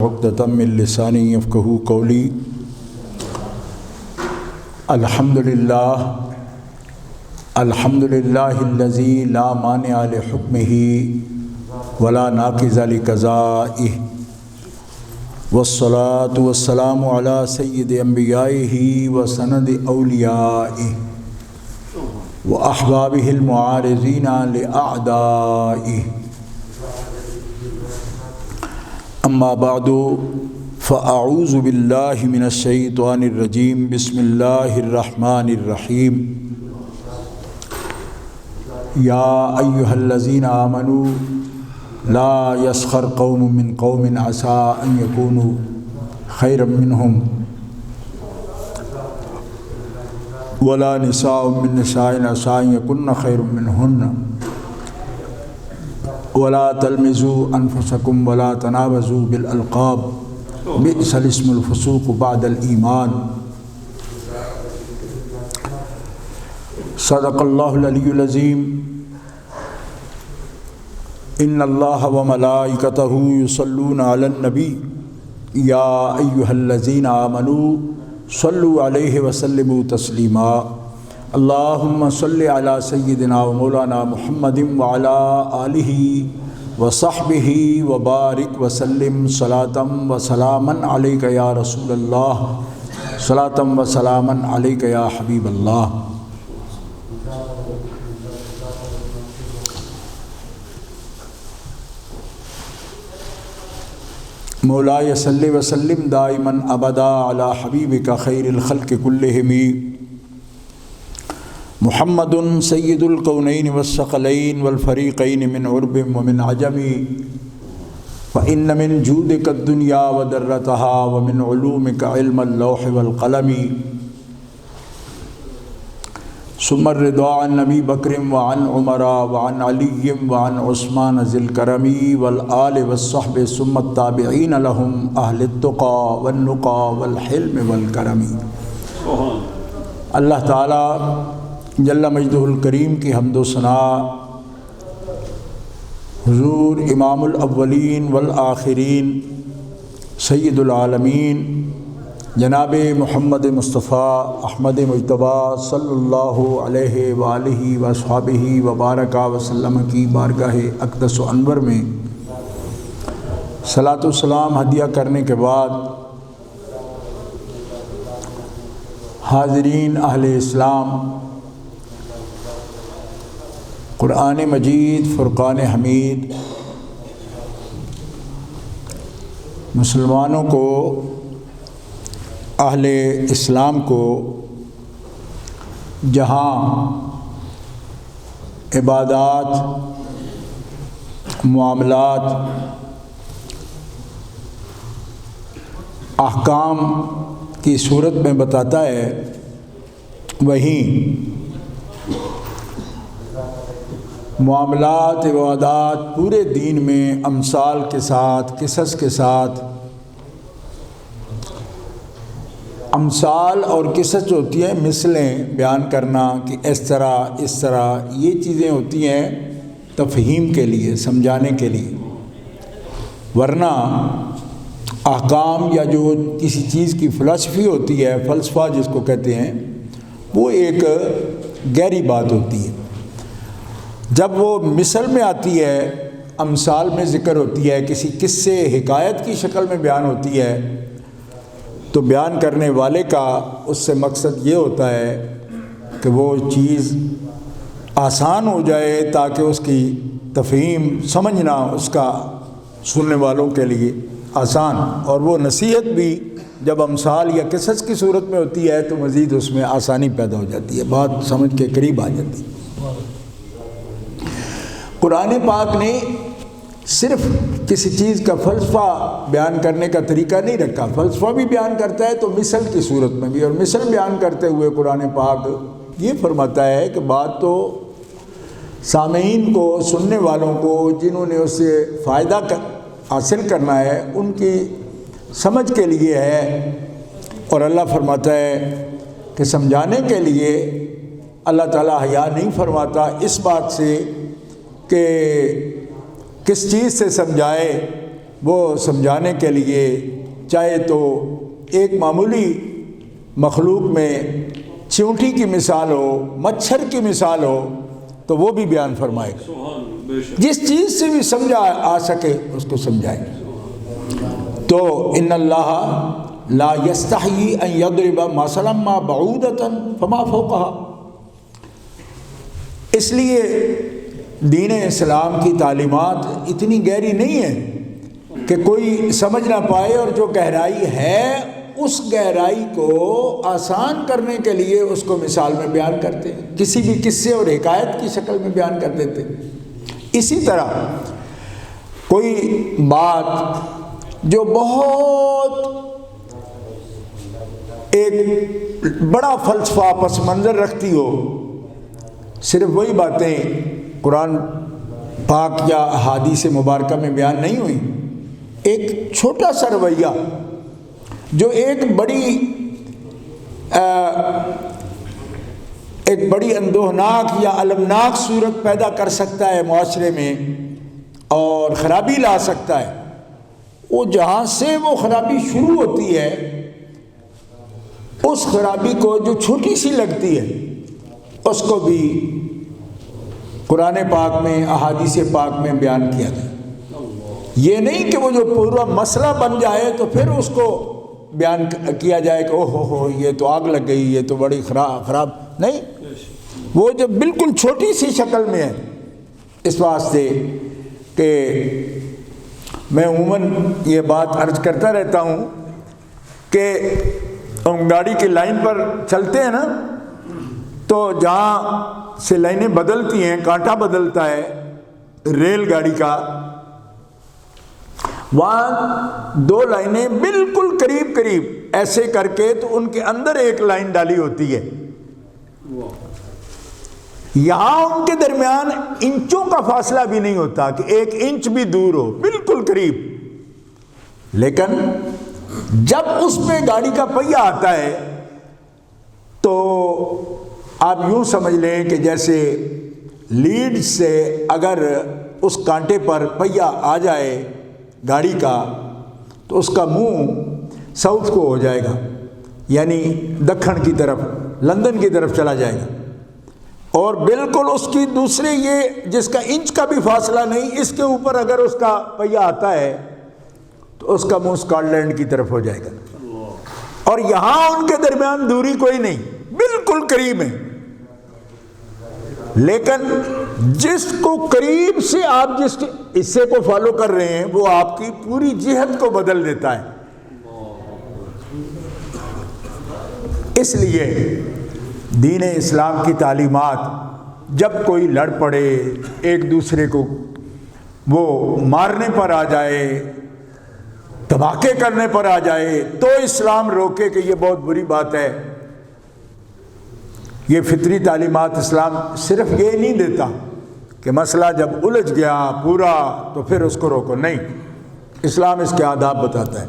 عقدۃ من لسانی یفقہوا قولی۔ الحمدللہ الذی لا مانع لحکمہ ولا ناقض لقضائہ، والصلاۃ والسلام علی سید انبیائہ وسند اولیائہ واحبابہ المعارضین لاعدائہ، اما بعد فاعوذ باللہ من الشیطان الرجیم، بسم اللہ الرحمن الرحیم۔ یا ایہا الذین آمنوا لا یسخر قوم من قوم عسیٰ ان یکونوا خیرا منہم ولا نساء من نساء عسیٰ ان یکن خیرا منہن ولا تلمزوا انفسکم ولا تنابزوا بالالقاب بئس الاسم الفسوق بعد الایمان۔ صدق اللہ العلی العظیم۔ ان اللہ وملائکتہ یصلون علی النبی یا ایہا الذین آمنوا صلوا علیہ وسلموا تسلیما۔ اللہم صل علی سیدنا و مولانا محمد وعلی آلہ وصحبہ وبارک وسلم صلاۃ و سلاما علیک یا رسول اللہ، صلاۃ و سلاما علیک یا حبیب اللہ۔ مولاي صل وسلم دائما ابدا على حبيبك خير الخلق كلهم محمد سيد الكونين والثقلين والفريقين من عرب ومن عجم، فإن من جودك الدنيا وذرتها ومن علومك علم اللوح والقلم، ثم الرضا عن نبی بکر وعن عمر وعن علی وعن عثمان ذی الکرم والآل والصحب ثم التابعین لهم اہل التقى والنقى والحلم والکرم۔ اللہ تعالی جل مجدہ الکریم کی حمد و ثناء حضور امام الاولین والآخرین سید العالمین جناب محمد مصطفیٰ احمد مجتبیٰ صلی اللہ علیہ وآلہ وصحبہ وبارک وسلم کی بارگاہ اقدس و انور میں صلاۃ و سلام ہدیہ کرنے کے بعد، حاضرین اہل اسلام، قرآن مجید فرقان حمید مسلمانوں کو، اہل اسلام کو جہاں عبادات، معاملات، احکام کی صورت میں بتاتا ہے، وہیں معاملات، عبادات پورے دین میں امثال کے ساتھ، قصص کے ساتھ، امثال اور قصص جو ہوتی ہیں، مثلیں بیان کرنا کہ اس طرح یہ چیزیں ہوتی ہیں تفہیم کے لیے، سمجھانے کے لیے، ورنہ احکام یا جو کسی چیز کی فلسفی ہوتی ہے، فلسفہ جس کو کہتے ہیں، وہ ایک گہری بات ہوتی ہے۔ جب وہ مثل میں آتی ہے، امثال میں ذکر ہوتی ہے، کسی قصے، حکایت کی شکل میں بیان ہوتی ہے، تو بیان کرنے والے کا اس سے مقصد یہ ہوتا ہے کہ وہ چیز آسان ہو جائے تاکہ اس کی تفہیم، سمجھنا اس کا سننے والوں کے لیے آسان، اور وہ نصیحت بھی جب امثال یا قصص کی صورت میں ہوتی ہے تو مزید اس میں آسانی پیدا ہو جاتی ہے، بات سمجھ کے قریب آ جاتی ہے۔ قرآن پاک نے صرف کسی چیز کا فلسفہ بیان کرنے کا طریقہ نہیں رکھا، فلسفہ بھی بیان کرتا ہے تو مثل کی صورت میں بھی، اور مثل بیان کرتے ہوئے قرآن پاک یہ فرماتا ہے کہ بات تو سامعین کو، سننے والوں کو، جنہوں نے اس سے فائدہ حاصل کرنا ہے، ان کی سمجھ کے لیے ہے، اور اللہ فرماتا ہے کہ سمجھانے کے لیے اللہ تعالیٰ حیا نہیں فرماتا اس بات سے کہ کس چیز سے سمجھائے، وہ سمجھانے کے لیے چاہے تو ایک معمولی مخلوق میں چیونٹی کی مثال ہو، مچھر کی مثال ہو، تو وہ بھی بیان فرمائے گا، جس چیز سے بھی سمجھا آ سکے اس کو سمجھائے گا۔ تو ان اللہ لا یستحیی ان یضرب مثلا ما بعودۃ فما فوقها، اس لیے دین اسلام کی تعلیمات اتنی گہری نہیں ہے کہ کوئی سمجھ نہ پائے، اور جو گہرائی ہے اس گہرائی کو آسان کرنے کے لیے اس کو مثال میں بیان کرتے ہیں، کسی بھی قصے اور حکایت کی شکل میں بیان کر دیتے ہیں۔ اسی طرح کوئی بات جو بہت ایک بڑا فلسفہ پس منظر رکھتی ہو، صرف وہی باتیں قرآن پاک یا احادیث مبارکہ میں بیان نہیں ہوئی، ایک چھوٹا سا رویہ جو ایک بڑی اندوہناک یا المناک صورت پیدا کر سکتا ہے معاشرے میں اور خرابی لا سکتا ہے، وہ جہاں سے وہ خرابی شروع ہوتی ہے، اس خرابی کو جو چھوٹی سی لگتی ہے اس کو بھی قرآن پاک میں، احادیث پاک میں بیان کیا گیا۔ یہ نہیں کہ وہ جو پورا مسئلہ بن جائے تو پھر اس کو بیان کیا جائے کہ اوہ ہو یہ تو آگ لگ گئی، یہ تو بڑی خراب نہیں، وہ جو بالکل چھوٹی سی شکل میں ہے۔ اس واسطے کہ میں عموماً یہ بات عرض کرتا رہتا ہوں کہ ہم گاڑی کی لائن پر چلتے ہیں نا، تو جہاں سے لائنیں بدلتی ہیں، کانٹا بدلتا ہے ریل گاڑی کا، وہاں دو لائنیں بالکل قریب قریب ایسے کر کے تو ان کے اندر ایک لائن ڈالی ہوتی ہے، یہاں ان کے درمیان انچوں کا فاصلہ بھی نہیں ہوتا کہ ایک انچ بھی دور ہو، بالکل قریب۔ لیکن جب اس میں گاڑی کا پہیہ آتا ہے تو آپ یوں سمجھ لیں کہ جیسے لیڈ سے اگر اس کانٹے پر پہیہ آ جائے گاڑی کا تو اس کا منہ ساؤتھ کو ہو جائے گا، یعنی دکھن کی طرف، لندن کی طرف چلا جائے گا، اور بالکل اس کی دوسرے یہ جس کا انچ کا بھی فاصلہ نہیں، اس کے اوپر اگر اس کا پہیہ آتا ہے تو اس کا منہ اسکاٹ لینڈ کی طرف ہو جائے گا، اور یہاں ان کے درمیان دوری کوئی نہیں، بالکل قریب ہے۔ لیکن جس کو قریب سے آپ جس حصے کو فالو کر رہے ہیں وہ آپ کی پوری جہت کو بدل دیتا ہے۔ اس لیے دین اسلام کی تعلیمات جب کوئی لڑ پڑے، ایک دوسرے کو وہ مارنے پر آ جائے، دھماکے کرنے پر آ جائے، تو اسلام روکے کہ یہ بہت بری بات ہے۔ یہ فطری تعلیمات اسلام صرف یہ نہیں دیتا کہ مسئلہ جب الجھ گیا پورا تو پھر اس کو روکو، نہیں، اسلام اس کے آداب بتاتا ہے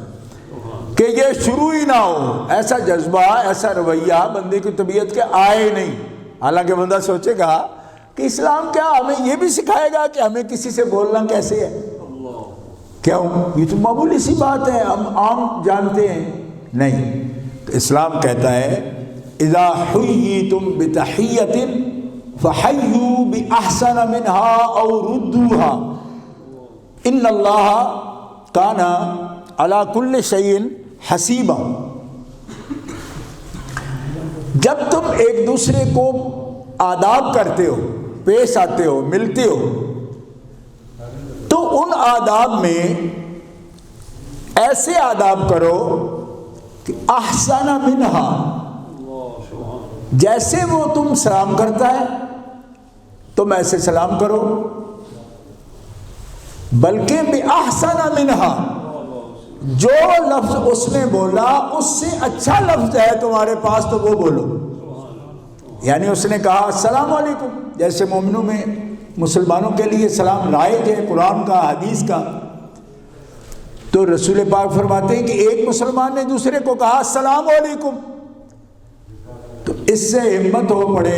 کہ یہ شروع ہی نہ ہو، ایسا جذبہ، ایسا رویہ بندے کی طبیعت کے آئے نہیں۔ حالانکہ بندہ سوچے گا کہ اسلام کیا ہمیں یہ بھی سکھائے گا کہ ہمیں کسی سے بولنا کیسے ہے، کیوں، یہ تو معمولی سی بات ہے، ہم عام جانتے ہیں، نہیں۔ تو اسلام کہتا ہے اذا حییتم بتحیۃ فحیوا باحسن منها او ردوها ان اللہ کان علی کل شیء حسیبا۔ جب تم ایک دوسرے کو آداب کرتے ہو، پیش آتے ہو، ملتے ہو، تو ان آداب میں ایسے آداب کرو کہ احسن منہا، جیسے وہ تم سلام کرتا ہے تم ایسے سلام کرو، بلکہ بِأَحْسَنَ مِنْهَا، جو لفظ اس نے بولا اس سے اچھا لفظ ہے تمہارے پاس تو وہ بولو۔ یعنی اس نے کہا السلام علیکم، جیسے مومنوں میں مسلمانوں کے لیے سلام رائج ہے قرآن کا، حدیث کا، تو رسول پاک فرماتے ہیں کہ ایک مسلمان نے دوسرے کو کہا السلام علیکم، تو اس سے ہمت ہو پڑے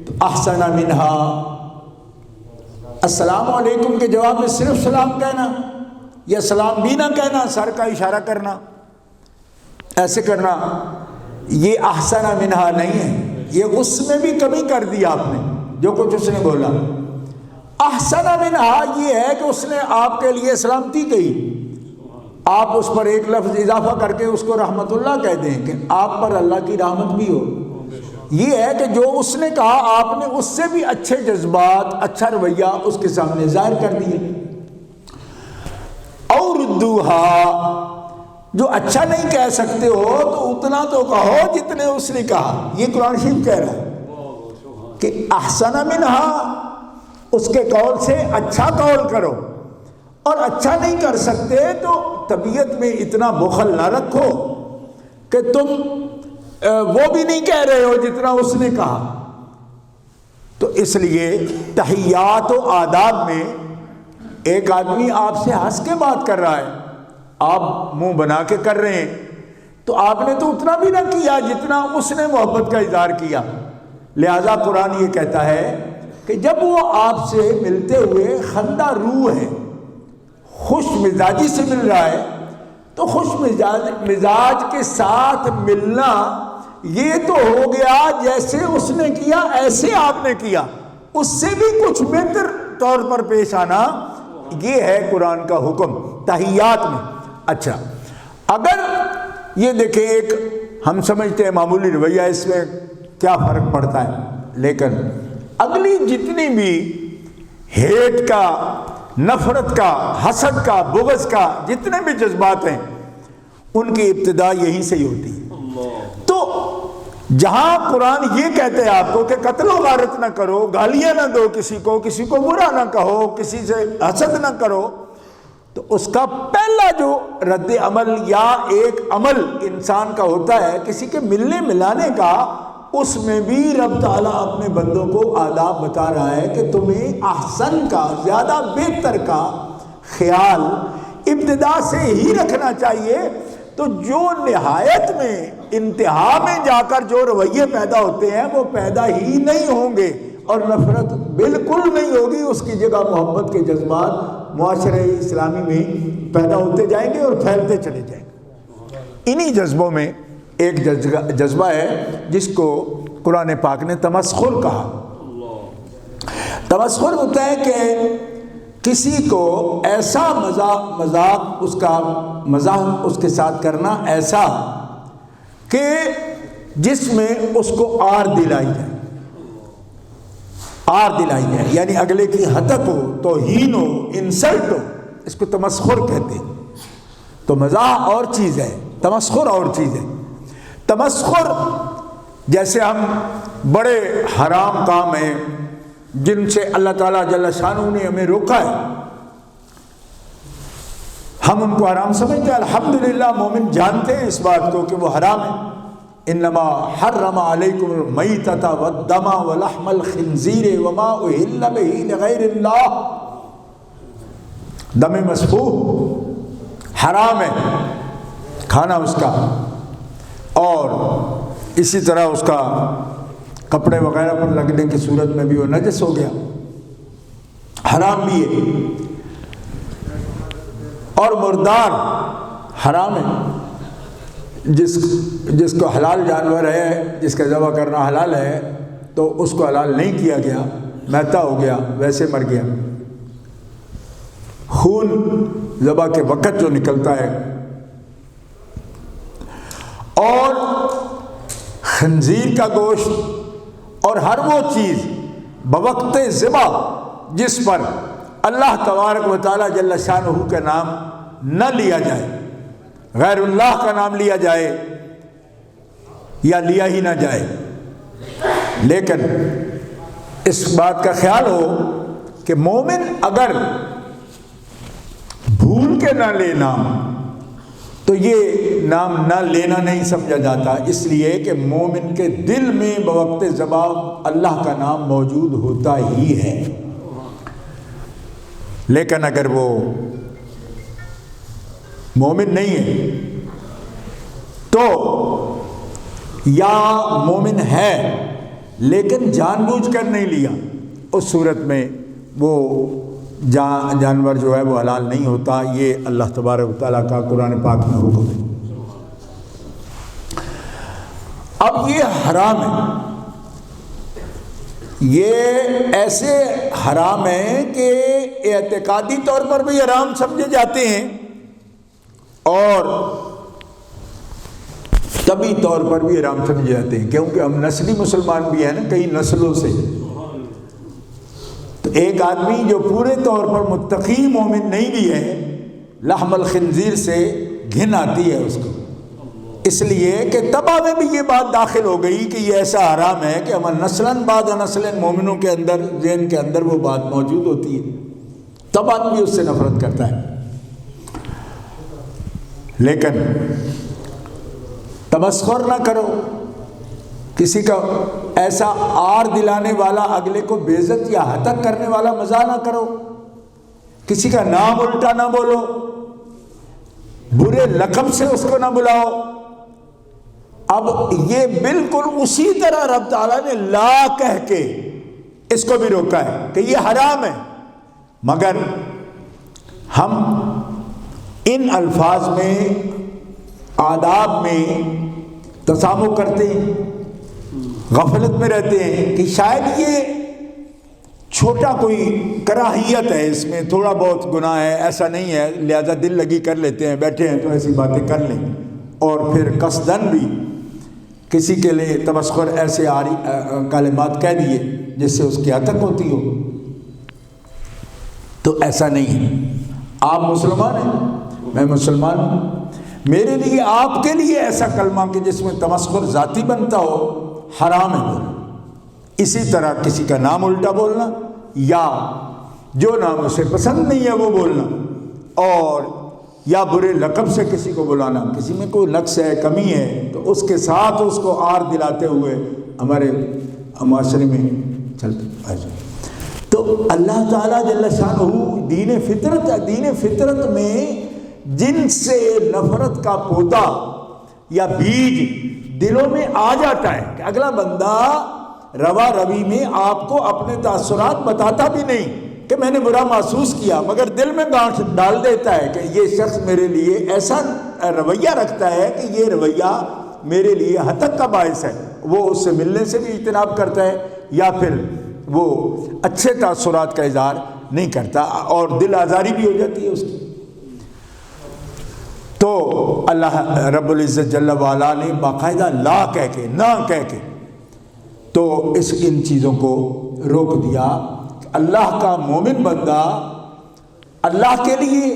تو احسن منہا، السلام علیکم کے جواب میں صرف سلام کہنا، یا سلام بھی نہ کہنا، سر کا اشارہ کرنا، ایسے کرنا، یہ احسن منہا نہیں ہے، یہ اس میں بھی کمی کر دی آپ نے جو کچھ اس نے بولا۔ احسن منہا یہ ہے کہ اس نے آپ کے لیے سلامتی کہی، آپ اس پر ایک لفظ اضافہ کر کے اس کو رحمت اللہ کہہ دیں کہ آپ پر اللہ کی رحمت بھی ہو۔ یہ ہے کہ جو اس نے کہا آپ نے اس سے بھی اچھے جذبات، اچھا رویہ اس کے سامنے ظاہر کر دیے۔ اور ردوہا، جو اچھا نہیں کہہ سکتے ہو تو اتنا تو کہو جتنے اس نے کہا۔ یہ قرآن شریف کہہ رہا ہے کہ احسن منہا، اس کے قول سے اچھا قول کرو، اور اچھا نہیں کر سکتے تو طبیعت میں اتنا بخل نہ رکھو کہ تم وہ بھی نہیں کہہ رہے ہو جتنا اس نے کہا۔ تو اس لیے تحیات و آداب میں ایک آدمی آپ سے ہنس کے بات کر رہا ہے، آپ منہ بنا کے کر رہے ہیں، تو آپ نے تو اتنا بھی نہ کیا جتنا اس نے محبت کا اظہار کیا۔ لہذا قرآن یہ کہتا ہے کہ جب وہ آپ سے ملتے ہوئے خندہ روح ہے، خوش مزاجی سے مل رہا ہے، تو خوش مزاج کے ساتھ ملنا یہ تو ہو گیا جیسے اس نے کیا ایسے آپ نے کیا، اس سے بھی کچھ بہتر طور پر پیش آنا، یہ ہے قرآن کا حکم تحیات میں۔ اچھا، اگر یہ دیکھیں، ایک ہم سمجھتے ہیں معمولی رویہ، اس میں کیا فرق پڑتا ہے، لیکن اگلی جتنی بھی ہیٹ کا، نفرت کا، حسد کا، بغض کا جتنے بھی جذبات ہیں، ان کی ابتدا یہیں سے ہی ہوتی ہے۔ تو جہاں قرآن یہ کہتے ہیں آپ کو کہ قتل و غارت نہ کرو، گالیاں نہ دو کسی کو برا نہ کہو، کسی سے حسد نہ کرو، تو اس کا پہلا جو رد عمل یا ایک عمل انسان کا ہوتا ہے کسی کے ملنے ملانے کا، اس میں بھی رب تعالیٰ اپنے بندوں کو آداب بتا رہا ہے کہ تمہیں احسن کا، زیادہ بہتر کا خیال ابتدا سے ہی رکھنا چاہیے۔ تو جو نہایت میں، انتہا میں جا کر جو رویے پیدا ہوتے ہیں وہ پیدا ہی نہیں ہوں گے، اور نفرت بالکل نہیں ہوگی، اس کی جگہ محبت کے جذبات معاشرے اسلامی میں پیدا ہوتے جائیں گے اور پھیلتے چلے جائیں گے۔ انہی جذبوں میں ایک جذبہ ہے جس کو قرآن پاک نے تمسخر کہا۔ تمسخر ہوتا ہے کہ کسی کو ایسا مذاق اس کا مزاح اس کے ساتھ کرنا ایسا کہ جس میں اس کو آر دلائی جائے، آر دلائی جائے، یعنی اگلے کی ہتک ہو، توہین ہو، انسلٹ ہو، اس کو تمسخر کہتے ہیں۔ تو مزاح اور چیز ہے، تمسخر اور چیز ہے۔ تمسخر جیسے ہم بڑے حرام کام ہیں جن سے اللہ تعالیٰ جل شانہ نے ہمیں روکا ہے، ہم ان کو حرام سمجھتے ہیں۔ الحمدللہ مومن جانتے ہیں اس بات کو کہ وہ حرام ہے۔ انما حرم علیکم المیتۃ والدم ولحم الخنزیر وما اہل بہ لغیر اللہ، دم مسفوح حرام ہے کھانا اس کا، اور اسی طرح اس کا کپڑے وغیرہ پر لگنے کی صورت میں بھی وہ نجس ہو گیا، حرام بھی ہے۔ اور مردار حرام ہے، جس کو حلال جانور ہے، جس کا ذبح کرنا حلال ہے، تو اس کو حلال نہیں کیا گیا، میتا ہو گیا، ویسے مر گیا۔ خون ذبح کے وقت جو نکلتا ہے، اور خنزیر کا گوشت، اور ہر وہ چیز بوقت ذبح جس پر اللہ تبارک و تعالیٰ جل شانہ کا نام نہ لیا جائے، غیر اللہ کا نام لیا جائے یا لیا ہی نہ جائے، لیکن اس بات کا خیال ہو کہ مومن اگر بھول کے نہ لے نام، تو یہ نام نہ لینا نہیں سمجھا جاتا، اس لیے کہ مومن کے دل میں بوقت ذبح اللہ کا نام موجود ہوتا ہی ہے۔ لیکن اگر وہ مومن نہیں ہے تو، یا مومن ہے لیکن جان بوجھ کر نہیں لیا، اس صورت میں وہ جانور جو ہے وہ حلال نہیں ہوتا، یہ اللہ تبارک و تعالیٰ کا قرآن پاک میں حکم ہے۔ اب یہ حرام ہے، یہ ایسے حرام ہیں کہ اعتقادی طور پر بھی حرام سمجھے جاتے ہیں اور طبعی طور پر بھی حرام سمجھے جاتے ہیں، کیونکہ ہم نسلی مسلمان بھی ہیں نا، کئی نسلوں سے۔ تو ایک آدمی جو پورے طور پر متقی مومن نہیں بھی ہے، لحم الخنزیر سے گھن آتی ہے اس کو، اس لیے کہ طبع میں بھی یہ بات داخل ہو گئی کہ یہ ایسا حرام ہے کہ ہمارا نسلاً بعد نسلاً مومنوں کے اندر، ذہن کے اندر وہ بات موجود ہوتی ہے، طبعاً بھی اس سے نفرت کرتا ہے۔ لیکن تمسخر نہ کرو، کسی کا ایسا آر دلانے والا، اگلے کو بے عزت یا ہتک کرنے والا مزاح نہ کرو، کسی کا نام الٹا نہ بولو، برے لقب سے اس کو نہ بلاؤ۔ اب یہ بالکل اسی طرح رب تعالیٰ نے لا کہہ کے اس کو بھی روکا ہے کہ یہ حرام ہے، مگر ہم ان الفاظ میں، آداب میں تسامح کرتے ہیں، غفلت میں رہتے ہیں کہ شاید یہ چھوٹا کوئی کراہیت ہے، اس میں تھوڑا بہت گناہ ہے، ایسا نہیں ہے، لہذا دل لگی کر لیتے ہیں، بیٹھے ہیں تو ایسی باتیں کر لیں، اور پھر قصدن بھی کسی کے لیے تمسخر ایسے کلمات کہہ دیے جس سے اس کی ہتک ہوتی ہو۔ تو ایسا نہیں ہے، آپ مسلمان ہیں، میں مسلمان ہوں، میرے لیے آپ کے لیے ایسا کلمہ کہ جس میں تمسخر ذاتی بنتا ہو حرام ہے بولنا۔ اسی طرح کسی کا نام الٹا بولنا یا جو نام اسے پسند نہیں ہے وہ بولنا، اور یا برے لقب سے کسی کو بلانا، کسی میں کوئی نقص ہے، کمی ہے تو اس کے ساتھ اس کو آر دلاتے ہوئے ہمارے معاشرے میں چلتے آ جائے۔ تو اللہ تعالیٰ جل شانہ دین فطرت میں جن سے نفرت کا پودا یا بیج دلوں میں آ جاتا ہے کہ اگلا بندہ روا روی میں آپ کو اپنے تاثرات بتاتا بھی نہیں کہ میں نے برا محسوس کیا، مگر دل میں گانٹھ ڈال دیتا ہے کہ یہ شخص میرے لیے ایسا رویہ رکھتا ہے کہ یہ رویہ میرے لیے ہتک کا باعث ہے، وہ اس سے ملنے سے بھی اجتناب کرتا ہے یا پھر وہ اچھے تاثرات کا اظہار نہیں کرتا اور دل آزاری بھی ہو جاتی ہے اس کی۔ تو اللہ رب العزت جل وعلا نے باقاعدہ لا کہہ کے، نہ کہہ کے تو ان چیزوں کو روک دیا۔ اللہ کا مومن بندہ اللہ کے لیے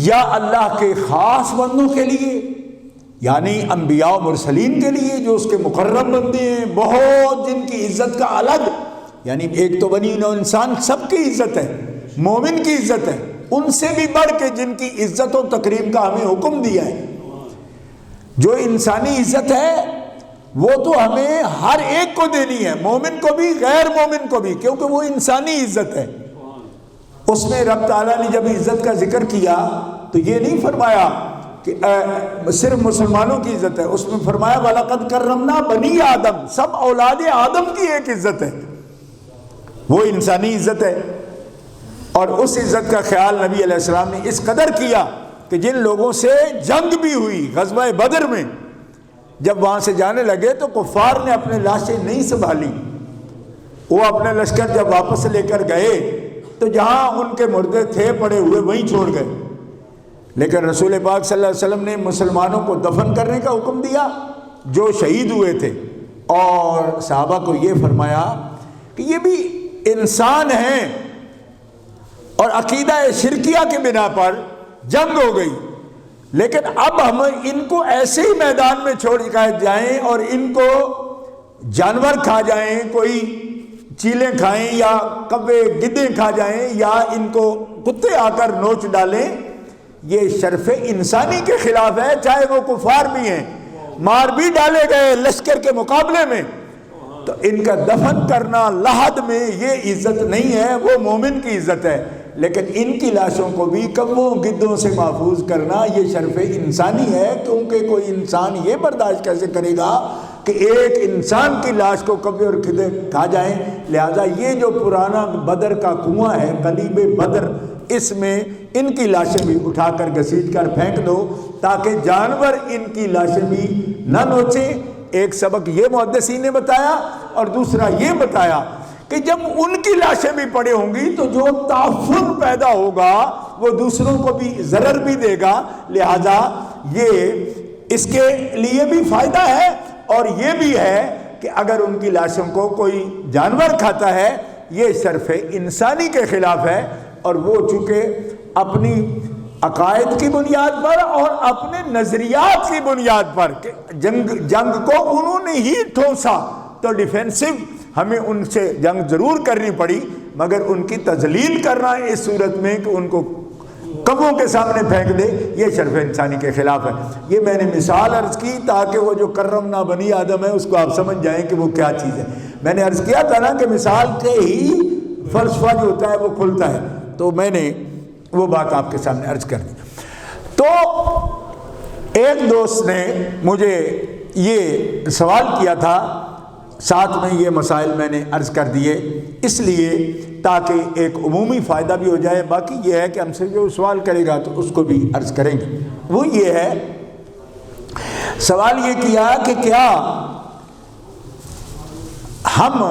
یا اللہ کے خاص بندوں کے لیے، یعنی انبیاء و مرسلین کے لیے جو اس کے مقرب بندے ہیں، بہت جن کی عزت کا الگ، یعنی ایک تو بنی نوع انسان سب کی عزت ہے، مومن کی عزت ہے، ان سے بھی بڑھ کے جن کی عزت و تکریم کا ہمیں حکم دیا ہے۔ جو انسانی عزت ہے وہ تو ہمیں ہر ایک کو دینی ہے، مومن کو بھی غیر مومن کو بھی، کیونکہ وہ انسانی عزت ہے۔ اس میں رب تعالیٰ نے جب عزت کا ذکر کیا تو یہ نہیں فرمایا کہ صرف مسلمانوں کی عزت ہے، اس میں فرمایا وَلَقَدْ كَرَّمْنَا بَنِي آدم، سب اولاد آدم کی ایک عزت ہے، وہ انسانی عزت ہے۔ اور اس عزت کا خیال نبی علیہ السلام نے اس قدر کیا کہ جن لوگوں سے جنگ بھی ہوئی غزوہ بدر میں، جب وہاں سے جانے لگے تو کفار نے اپنے لاشیں نہیں سنبھالی، وہ اپنے لشکر جب واپس لے کر گئے تو جہاں ان کے مردے تھے پڑے ہوئے وہیں چھوڑ گئے، لیکن رسول پاک صلی اللہ علیہ وسلم نے مسلمانوں کو دفن کرنے کا حکم دیا جو شہید ہوئے تھے، اور صحابہ کو یہ فرمایا کہ یہ بھی انسان ہیں، اور عقیدہ شرکیہ کے بنا پر جنگ ہو گئی، لیکن اب ہم ان کو ایسے ہی میدان میں چھوڑ جائیں اور ان کو جانور کھا جائیں، کوئی چیلیں کھائیں یا کبے گدے کھا جائیں یا ان کو کتے آ کر نوچ ڈالیں، یہ شرف انسانی کے خلاف ہے، چاہے وہ کفار بھی ہیں، مار بھی ڈالے گئے لشکر کے مقابلے میں، تو ان کا دفن کرنا لحد میں یہ عزت نہیں ہے، وہ مومن کی عزت ہے، لیکن ان کی لاشوں کو بھی کبوں گدوں سے محفوظ کرنا یہ شرف انسانی ہے، کیونکہ کوئی انسان یہ برداشت کیسے کرے گا کہ ایک انسان کی لاش کو کبھی اور کدھر کھا جائیں. لہذا یہ جو پرانا بدر کا کنواں ہے قلیب بدر، اس میں ان کی لاشیں بھی اٹھا کر گھسیٹ کر پھینک دو تاکہ جانور ان کی لاشیں بھی نہ نوچیں. ایک سبق یہ محدثین نے بتایا، اور دوسرا یہ بتایا کہ جب ان کی لاشیں بھی پڑے ہوں گی تو جو تعفن پیدا ہوگا وہ دوسروں کو بھی ضرر بھی دے گا. لہذا یہ اس کے لیے بھی فائدہ ہے، اور یہ بھی ہے کہ اگر ان کی لاشوں کو کوئی جانور کھاتا ہے یہ شرف انسانی کے خلاف ہے. اور وہ چونکہ اپنی عقائد کی بنیاد پر اور اپنے نظریات کی بنیاد پر کہ جنگ کو انہوں نے ہی ٹھونسا، تو ڈیفینسو ہمیں ان سے جنگ ضرور کرنی پڑی، مگر ان کی تذلیل کرنا اس صورت میں کہ ان کو کبوں کے سامنے پھینک دے، یہ شرف انسانی کے خلاف ہے. یہ میں نے مثال عرض کی تاکہ وہ جو کرمنا بنی آدم ہے اس کو آپ سمجھ جائیں کہ وہ کیا چیز ہے. میں نے عرض کیا تھا نا کہ مثال کے ہی فلسفہ جو ہوتا ہے وہ کھلتا ہے، تو میں نے وہ بات آپ کے سامنے عرض کر دی. تو ایک دوست نے مجھے یہ سوال کیا تھا، ساتھ میں یہ مسائل میں نے عرض کر دیے اس لیے تاکہ ایک عمومی فائدہ بھی ہو جائے. باقی یہ ہے کہ ہم سے جو سوال کرے گا تو اس کو بھی عرض کریں گے. وہ یہ ہے، سوال یہ کیا کہ کیا ہم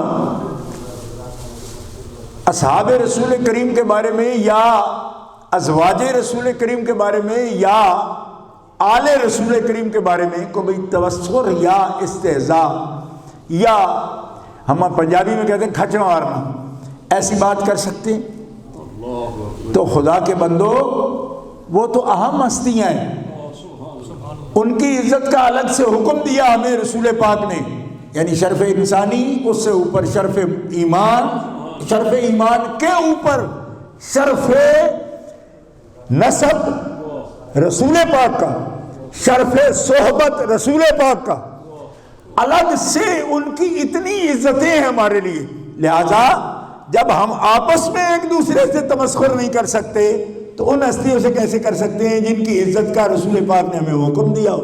اصحاب رسول کریم کے بارے میں یا ازواج رسول کریم کے بارے میں یا آل رسول کریم کے بارے میں کوئی تبصر یا استہزاء یا ہم پنجابی میں کہتے ہیں کھچڑ مارنا ایسی بات کر سکتے ہیں؟ تو خدا کے بندو وہ تو اہم ہستیاں ہیں، ان کی عزت کا الگ سے حکم دیا ہمیں رسول پاک نے، یعنی شرف انسانی، اس سے اوپر شرف ایمان، شرف ایمان کے اوپر شرف نسب رسول پاک کا، شرف صحبت رسول پاک کا، الگ سے ان کی اتنی عزتیں ہیں ہمارے لیے. لہذا جب ہم آپس میں ایک دوسرے سے تمسخر نہیں کر سکتے تو ان ہستیوں سے کیسے کر سکتے ہیں جن کی عزت کا رسول پاک نے ہمیں حکم دیا ہو.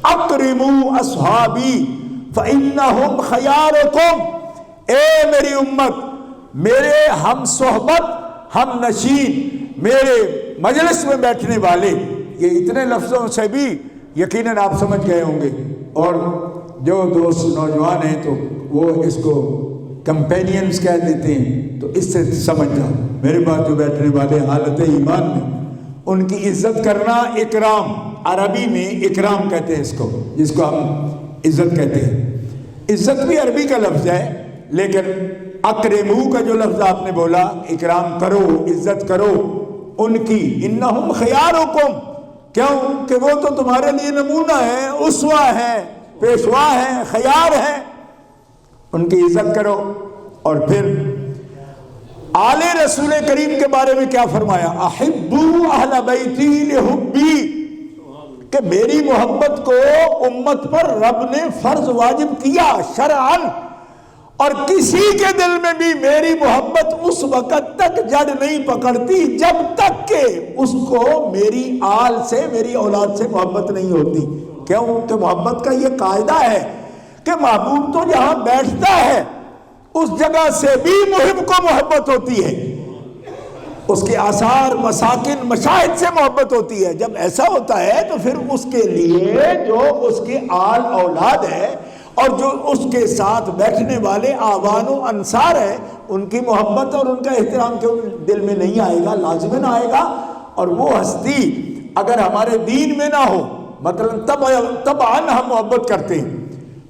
اکرموا اصحابی فانہم خیارکم، اے میری امت، میرے ہم صحبت، ہم نشین، میرے مجلس میں بیٹھنے والے، یہ اتنے لفظوں سے بھی یقیناً آپ سمجھ گئے ہوں گے. اور جو دوست نوجوان ہیں تو وہ اس کو کمپینینز کہہ دیتے ہیں، تو اس سے سمجھ جاؤ میرے پاس جو بیٹھنے والے حالت ایمان میں ان کی عزت کرنا اکرام، عربی میں اکرام کہتے ہیں اس کو، جس کو ہم عزت کہتے ہیں. عزت بھی عربی کا لفظ ہے، لیکن اکرمو کا جو لفظ آپ نے بولا، اکرام کرو، عزت کرو ان کی. انہم خیارکم، کیوں کہ وہ تو تمہارے لیے نمونہ ہے، اسوہ ہے، پیشوا ہے، خیار ہے، ان کی عزت کرو. اور پھر آل رسول کریم کے بارے میں کیا فرمایا؟ احبوا اہل بیتی لحبی، کہ میری محبت کو امت پر رب نے فرض واجب کیا شرعاً، اور کسی کے دل میں بھی میری محبت اس وقت تک جڑ نہیں پکڑتی جب تک کہ اس کو میری آل سے، میری اولاد سے محبت نہیں ہوتی. کیوں کہ محبت کا یہ قاعدہ ہے کہ محبوب تو جہاں بیٹھتا ہے اس جگہ سے بھی محب کو محبت ہوتی ہے، اس کے آثار، مساکن، مشاہد سے محبت ہوتی ہے. جب ایسا ہوتا ہے تو پھر اس کے لیے جو اس کے آل اولاد ہے اور جو اس کے ساتھ بیٹھنے والے آوان و انصار ہیں، ان کی محبت اور ان کا احترام کیوں دل میں نہیں آئے گا؟ لازماً آئے گا. اور وہ ہستی اگر ہمارے دین میں نہ ہو، مطلب طبعاً ہم محبت کرتے ہیں،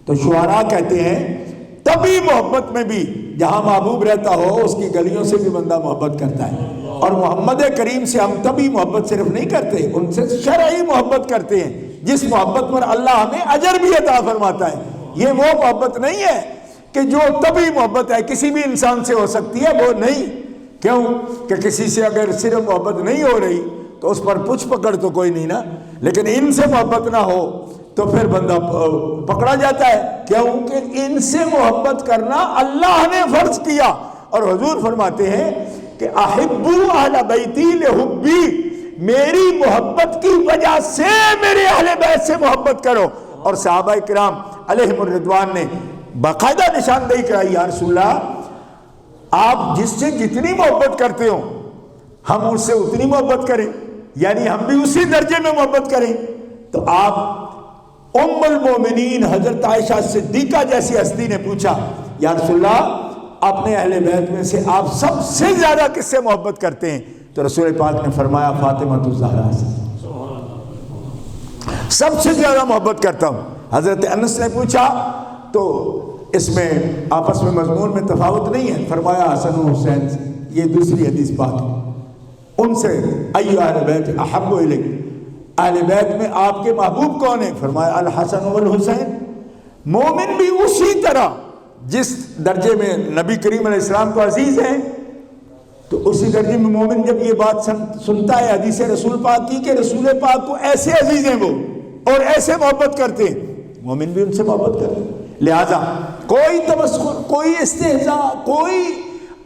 تو شعراء کہتے ہیں تبھی محبت میں بھی جہاں محبوب رہتا ہو اس کی گلیوں سے بھی بندہ محبت کرتا ہے. اور محمد کریم سے ہم تبھی محبت صرف نہیں کرتے، ان سے شرعی محبت کرتے ہیں، جس محبت پر اللہ ہمیں اجر بھی عطا فرماتا ہے. یہ وہ محبت نہیں ہے کہ جو طبعی محبت ہے، کسی بھی انسان سے ہو سکتی ہے، وہ نہیں. کیوں کہ کسی سے اگر صرف محبت نہیں ہو رہی تو اس پر پوچھ پکڑ تو کوئی نہیں نا، لیکن ان سے محبت نہ ہو تو پھر بندہ پکڑا جاتا ہے. کیوں کہ ان سے محبت کرنا اللہ نے فرض کیا. اور حضور فرماتے ہیں کہ احبوا اہل بیتی لحبی، میری محبت کی وجہ سے میرے اہل بیت سے محبت کرو. اور صحابہ کرام علیہم الرضوان نے باقاعدہ نشاندہی کرائی، یا رسول اللہ آپ جس سے جتنی محبت کرتے ہو ہم اس سے اتنی محبت کریں، یعنی ہم بھی اسی درجے میں محبت کریں۔ تو آپ ام المومنین حضرت عائشہ صدیقہ جیسی ہستی نے پوچھا یا رسول اللہ اپنے اہل بیت میں سے آپ سب سے زیادہ کس سے محبت کرتے ہیں؟ تو رسول پاک نے فرمایا فاطمہ الزہرا سے سب سے زیادہ محبت کرتا ہوں۔ حضرت انس نے پوچھا تو اس میں آپس میں مضمون میں تفاوت نہیں ہے، فرمایا حسن و حسین سے، یہ دوسری حدیث پاک ہے، ان سے ای اہل بیت احب الیک، اہل بیت میں آپ کے محبوب کون ہیں؟ فرمایا الحسن والحسین۔ مومن بھی اسی طرح جس درجے میں نبی کریم علیہ السلام کو عزیز ہیں تو اسی درجے میں مومن جب یہ بات سنتا ہے حدیث رسول پاک کی کہ رسول پاک کو ایسے عزیز ہیں وہ اور ایسے محبت کرتے ہیں، مومن بھی ان سے محبت کرتے ہیں۔ لہذا کوئی تمسخر، کوئی استہزاء، کوئی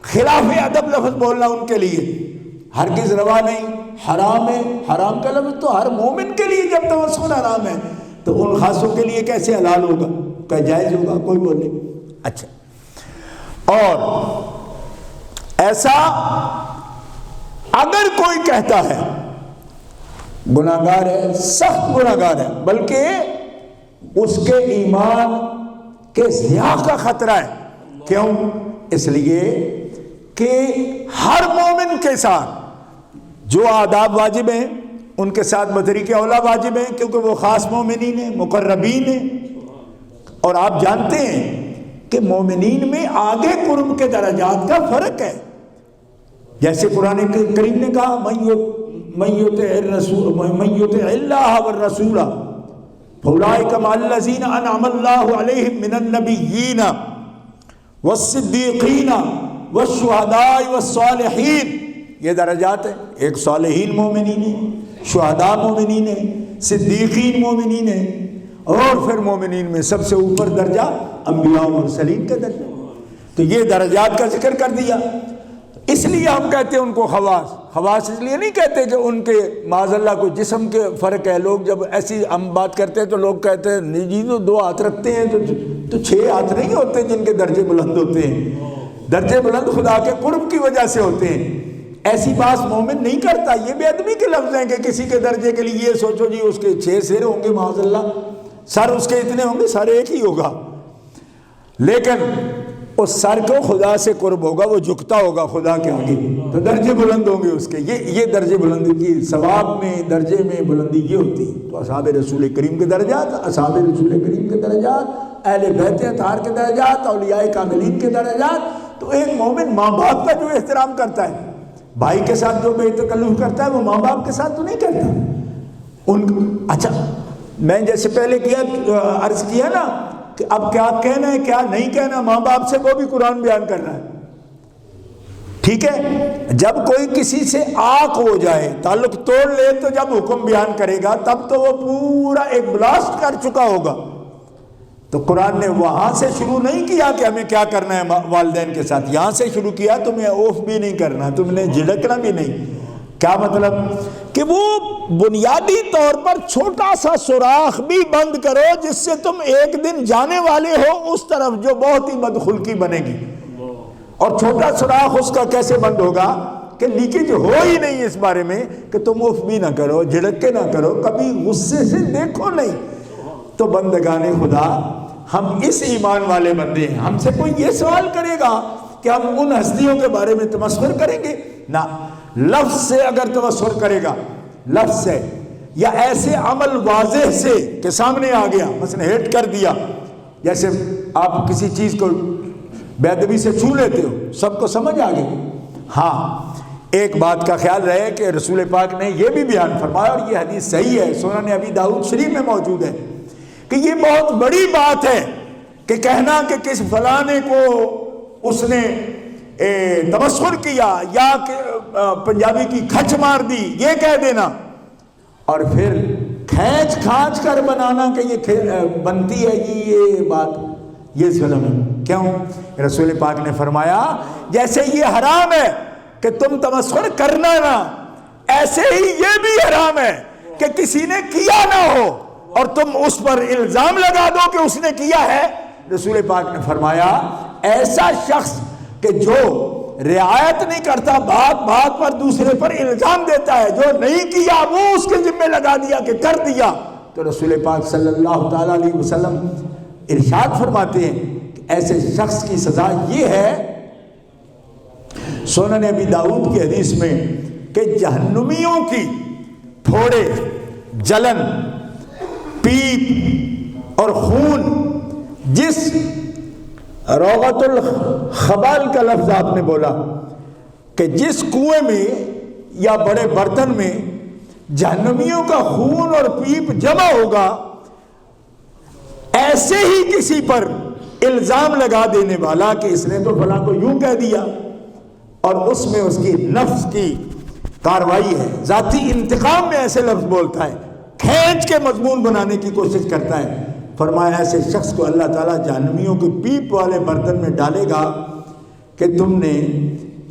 خلاف ادب لفظ بولنا ان کے لیے ہرگز روا نہیں، حرام ہے۔ حرام کا لفظ تو ہر مومن کے لیے جب تمسخر حرام ہے تو ان خاصوں کے لیے کیسے حلال ہوگا، کہ جائز ہوگا؟ کوئی بولے۔ اچھا، اور ایسا اگر کوئی کہتا ہے گناہگار ہے، سخت گناہگار ہے، بلکہ اس کے ایمان کے ضیاع کا خطرہ ہے۔ کیوں؟ اس لیے کہ ہر مومن کے ساتھ جو آداب واجب ہیں ان کے ساتھ بطریق اولا واجب ہیں، کیونکہ وہ خاص مومنین ہیں، مقربین ہیں۔ اور آپ جانتے ہیں کہ مومنین میں آگے قرب کے درجات کا فرق ہے، جیسے قرآن کریم نے کہا من یطع اللہ والرسول فاولئک مع الذین انعم اللہ علیہم من النبیین والصدیقین والشہداء والصالحین۔ یہ درجات ہیں، ایک صالحین مومنین ہیں، شہداء مومنین ہیں، صدیقین مومنین ہیں، اور پھر مومنین میں سب سے اوپر درجہ انبیاء و مرسلین کا درجہ۔ تو یہ درجات کا ذکر کر دیا۔ اس لیے ہم کہتے ہیں ان کو خواص۔ خواص اس لیے نہیں کہتے کہ ان کے معاذ اللہ کو جسم کے فرق ہے۔ لوگ جب ایسی ہم بات کرتے ہیں تو لوگ کہتے ہیں نہیں جی تو 2 ہاتھ رکھتے ہیں تو 6 ہاتھ نہیں ہوتے جن کے درجے بلند ہوتے ہیں۔ درجے بلند خدا کے قرب کی وجہ سے ہوتے ہیں۔ ایسی بات مومن نہیں کرتا۔ یہ بے ادبی کے لفظ ہیں کہ کسی کے درجے کے لیے یہ سوچو جی اس کے 6 سر ہوں گے، معاذ اللہ سر اس کے اتنے ہوں گے، سر ایک ہی ہوگا، لیکن اس سر کو خدا سے قرب ہوگا، وہ جھکتا ہوگا خدا کے آگے، تو درجے بلند ہوں گے اس کے۔ یہ درجے بلندی کی ثواب میں درجے میں بلندی یہ ہوتی ہے۔ تو اصحاب رسول کریم کے درجات، اصحاب رسول کریم کے درجات، اہل بیت اطہار کے درجات، اولیاء کاملین کے درجات۔ تو ایک مومن ماں باپ کا جو احترام کرتا ہے، بھائی کے ساتھ جو بے تکلف کرتا ہے، وہ ماں باپ کے ساتھ تو نہیں کرتا۔ اچھا، میں جیسے پہلے عرض کیا نا کہ اب کیا کہنا ہے کیا نہیں کہنا ماں باپ سے، وہ بھی قرآن بیان کر رہا ہے، ٹھیک ہے۔ جب کوئی کسی سے آق ہو جائے، تعلق توڑ لے، تو جب حکم بیان کرے گا تب تو وہ پورا ایک بلاسٹ کر چکا ہوگا۔ تو قرآن نے وہاں سے شروع نہیں کیا کہ ہمیں کیا کرنا ہے والدین کے ساتھ، یہاں سے شروع کیا تمہیں اوف بھی نہیں کرنا، تم نے جھڑکنا بھی نہیں۔ کیا مطلب؟ کہ وہ بنیادی طور پر چھوٹا سا سوراخ بھی بند کرو جس سے تم ایک دن جانے والے ہو اس طرف، جو بہت ہی بدخلقی بنے گی۔ اور چھوٹا سوراخ اس کا کیسے بند ہوگا کہ لیکیج ہو ہی نہیں اس بارے میں کہ تم اف بھی نہ کرو، جھڑک کے نہ کرو، کبھی غصے سے دیکھو نہیں۔ تو بندگان خدا، ہم اس ایمان والے بندے ہیں۔ ہم سے کوئی یہ سوال کرے گا کہ ہم ان ہستیوں کے بارے میں تمسخر کریں گے؟ نہ، لفظ سے اگر تمسخر کرے گا، لفظ سے یا ایسے عمل واضح سے کہ سامنے آ گیا، مثلا ہٹ کر دیا، جیسے آپ کسی چیز کو بے ادبی سے چھو لیتے ہو، سب کو سمجھ آ گئی۔ ہاں، ایک بات کا خیال رہے کہ رسول پاک نے یہ بھی بیان فرمایا، اور یہ حدیث صحیح ہے، سنن ابی داؤد شریف میں موجود ہے، کہ یہ بہت بڑی بات ہے کہ کہنا کہ کس فلانے کو اس نے تمسخر کیا یا کہ پنجابی کی کھچ مار دی، یہ کہہ دینا، اور پھر کھینچ کھانچ کر بنانا کہ یہ بنتی ہے یہ بات، یہ ظلم ہے۔ کیوں؟ رسول پاک نے فرمایا جیسے یہ حرام ہے کہ تم تمسخر کرنا نا، ایسے ہی یہ بھی حرام ہے کہ کسی نے کیا نہ ہو اور تم اس پر الزام لگا دو کہ اس نے کیا ہے. رسول پاک نے فرمایا ایسا شخص کہ جو رعایت نہیں کرتا، بات بات پر دوسرے پر الزام دیتا ہے، جو نہیں کیا وہ اس کے ذمہ لگا دیا کہ کر دیا، تو رسول پاک صلی اللہ تعالیٰ علیہ وسلم ارشاد فرماتے ہیں کہ ایسے شخص کی سزا یہ ہے، سنن ابی داؤد کی حدیث میں، کہ جہنمیوں کی پھوڑے، جلن، پیپ اور خون جس روغت الخبال کا لفظ آپ نے بولا کہ جس کنویں میں یا بڑے برتن میں جہنمیوں کا خون اور پیپ جمع ہوگا، ایسے ہی کسی پر الزام لگا دینے والا کہ اس نے تو فلاں کو یوں کہہ دیا، اور اس میں اس کی نفس کی کاروائی ہے، ذاتی انتقام میں ایسے لفظ بولتا ہے، کھینچ کے مضمون بنانے کی کوشش کرتا ہے. فرمایا ایسے شخص کو اللہ تعالیٰ جہنمیوں کے پیپ والے برتن میں ڈالے گا کہ تم نے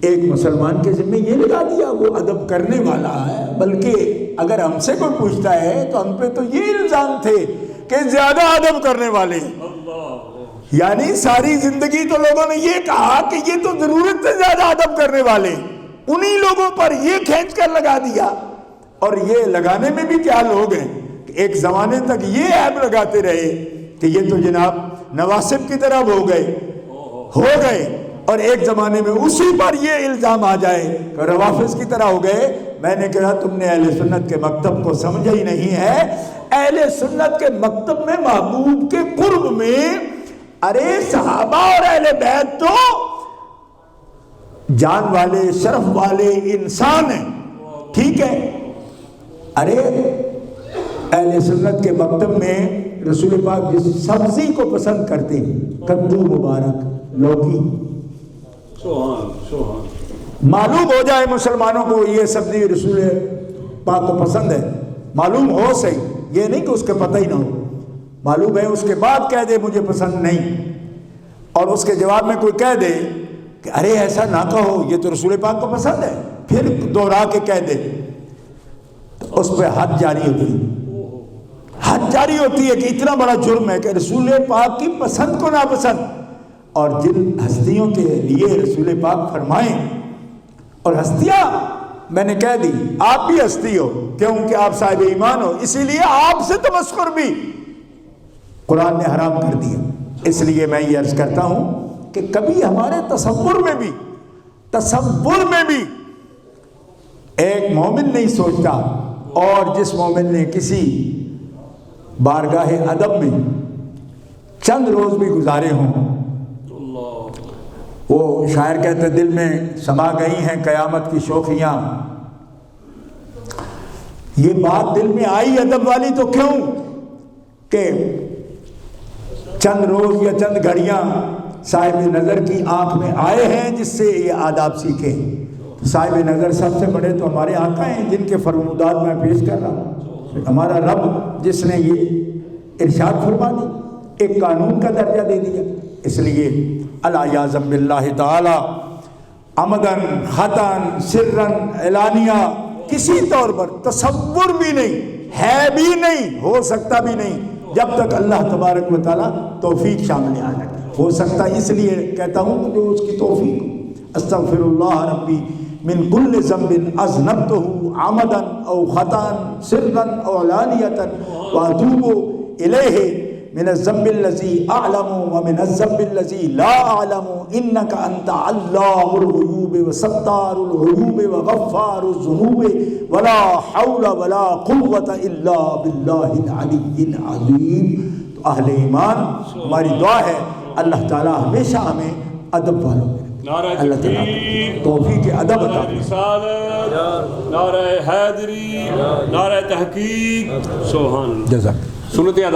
ایک مسلمان کے ذمہ یہ لگا دیا، وہ ادب کرنے والا ہے، بلکہ اگر ہم سے کوئی پوچھتا ہے تو ہم پہ تو یہ الزام تھے کہ زیادہ ادب کرنے والے ہیں. یعنی ساری زندگی تو لوگوں نے یہ کہا کہ یہ تو ضرورت سے زیادہ ادب کرنے والے، انہی لوگوں پر یہ کھینچ کر لگا دیا. اور یہ لگانے میں بھی کیا لوگ ہیں کہ ایک زمانے تک یہ عیب لگاتے رہے کہ یہ تو جناب نواسب کی طرح ہو گئے، اور ایک زمانے میں اسی پر یہ الزام آ جائے کہ روافظ کی طرح ہو گئے. میں نے کہا تم نے اہل سنت کے مکتب کو سمجھا ہی نہیں ہے. اہل سنت کے مکتب میں محبوب کے قرب میں ارے صحابہ اور اہل بیت تو جان والے، شرف والے انسان ہیں، ٹھیک ہے. ارے اہل سنت کے مکتب میں رسول پاک جس سبزی کو پسند کرتے ہیں، کدو مبارک، لوکی، معلوم ہو جائے مسلمانوں کو یہ سبزی رسول پاک کو پسند ہے، معلوم ہو صحیح، یہ نہیں کہ اس کے پتہ ہی نہ ہو، معلوم ہے، اس کے بعد کہہ دے مجھے پسند نہیں، اور اس کے جواب میں کوئی کہہ دے کہ ارے ایسا نہ کہو یہ تو رسول پاک کو پسند ہے، پھر دوہرا کے کہہ دے، تو اس پہ حد جاری ہوتی ہے کہ اتنا بڑا جرم ہے کہ رسول پاک کی پسند کو ناپسند. اور جن ہستیوں کے لیے رسول پاک فرمائیں، اور ہستیاں میں نے کہہ دی آپ بھی ہستی ہو کیونکہ آپ صاحب ایمان ہو، اسی لیے آپ سے تمسخر بھی قرآن نے حرام کر دیا. اس لیے میں یہ عرض کرتا ہوں کہ کبھی ہمارے تصور میں بھی ایک مومن نہیں سوچتا، اور جس مومن نے کسی بارگاہ ادب میں چند روز بھی گزارے ہوں، وہ شاعر کہتے دل میں سما گئی ہیں قیامت کی شوخیاں. یہ بات دل میں آئی ادب والی تو کیوں کہ چند روز یا چند گھڑیاں صاحب نظر کی آنکھ میں آئے ہیں جس سے یہ آداب سیکھے. صاحب نظر سب سے بڑے تو ہمارے آقا ہیں جن کے فرمودات میں پیش کر رہا ہوں. ہمارا رب جس نے یہ ارشاد فرما دی، ایک قانون کا درجہ دے دیا. اس لیے الیاذ باللہ تعالی عمدن، خطن، سرن، اعلانیہ کسی طور پر تصور بھی نہیں ہے، بھی نہیں ہو سکتا، بھی نہیں جب تک اللہ تبارک و تعالی توفیق شامل آ جائے. ہو سکتا اس لیے کہتا ہوں کہ جو اس کی توفیق، استغفر اللہ ربی من کل ذنب اذنبتہ عمدا او خطا سرا او علانیۃ واتوب الیہ من الذنب الذی اعلم ومن الذنب الذی لا اعلم انک انت علام الغیوب وستار العیوب وغفار الذنوب ولا حول ولا قوۃ الا باللہ العلی العظیم. تو اہل ایمان ہماری دعا ہے اللہ تعالی ہمیشہ ہمیں ادب والوں میں اللہ تعالی توفیق ادب عطا فرمائے. نعرہ حیدری، نعرہ تحقیق، سبحان اللہ. جزاک. سنتے ہیں.